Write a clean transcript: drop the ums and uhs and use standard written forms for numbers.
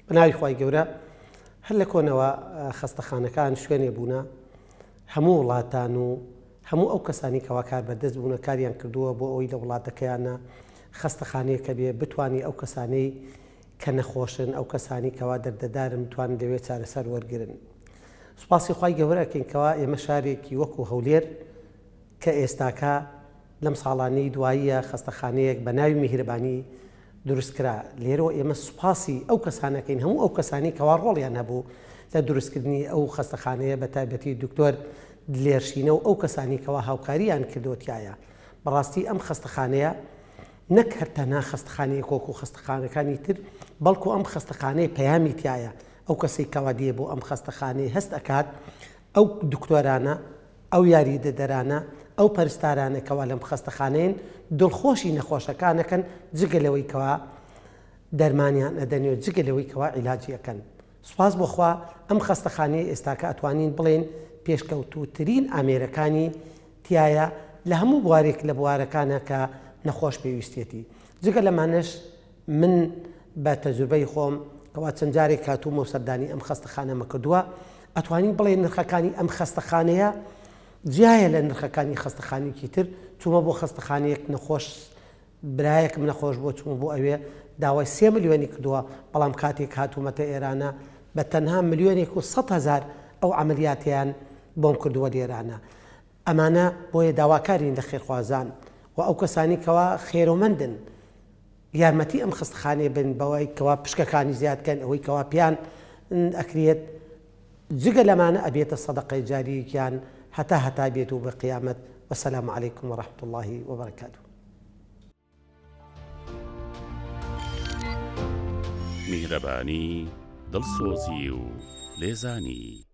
بناوی خوای گەورە هەر لە کۆنەوە خەستەخانەکان شوێنێ بوونە هەموو وڵاتان و هەموو ئەو کەسانی کەوا کاربەردەست بوونە کاریان کردووە بۆ ئەوی لە وڵاتەکەیانە خەستەخانەیەکە بێ بتوانانی ئەو کەسانەی کە نەخۆشن ئەو کەسانی کەوا دەردەدارن بتوانن لەوێ چارەسەر وەرگرن. سوپاسی خوای گەورەکەینکەوە ئێمە شارێکی وەکو هەولێر کە ئێستاکە لەم ساڵانەی دواییە خەستەخانەیەک بە ناوی میهرەبانی دروستکرا. لێرەوە ئێمە سوپاسی ئەو کەسانەکەین هەموو ئەو کەسانی کەوا ڕۆڵیان هەبوو لە دروستکردنی ئەو خەستەخانەیە بە تایبەتی دکتۆر دلێرشینە و ئەو کەسانی کەوا هاوکاریان کردوتیایە. بەڕاستی ئەم خەستەخانەیە نەک هەرتەنها خەستەخانەیە کۆکو خەستەخانەکانی تر بەڵکو ئەم خەستەخانەیە پەیامی تایە ئەو کەسێک کەوا دێ بۆ ئەم خەستەخانەیە هەست ئەکات ئەو دکتۆرانە ئەو یاریدەدەرانە ئەو پەرستارانە کەوا لەم خەستەخانەیەن دڵخۆشی نەخۆشەکانەکەن جگەلەوەی کەوا دەرمانیان ئەدەنێ و جگەلەوەی کەوا عیلاجیەکەن. سوپاس بۆخوا ئەم خەستەخانەیە ئێستاکە ئەتوانین بڵێن پێشکەوتووترین ئامێرەکانی تایە لە هەموو بوارێک لە بوارەکانە کە نەخۆش پێویستێتی. جگە لەمانەش من بە تەجروبەی خۆم کەوا چەند جارێک هاتوومە و سەردانی ئەم خەستەخانەمە کردووە ئەتوانین بڵێ نرخەکانی ئەم خەستەخانەیە جیایە لە نرخەکانی خەستەخانێکی تر. چوومە بۆ خەستەخانەیەک نەخۆش برایەکم نەخۆش بۆ چوومە بۆ ئەوێ داوای 3 ملیۆنی کردووە بەڵام کاتێک هاتوومەتە ئێرانە بە تەنها 1,100,000 ئەو عملیاتیان بۆم کردووە لێرانە. ئەمانە بۆیە داواکارین لە خێرخوازان و ئەو کەسانی کەوا خێرۆمەندن یارمەتی ئەم خەستەخانەیە بن بەوەی کەوا پشکەکانی زیادکەن ئەوەی کەوا پیان ئەکرێت جگە لەمانە ئەبێتە سەدەقەی جارییەکیان هەتا بێت و بە قیامەت. وەسەلام عەلەیکم وەڕەحمەتوڵڵاهی وەبەرەکاتوه. میهرەبانی دڵسۆزی و لێزانی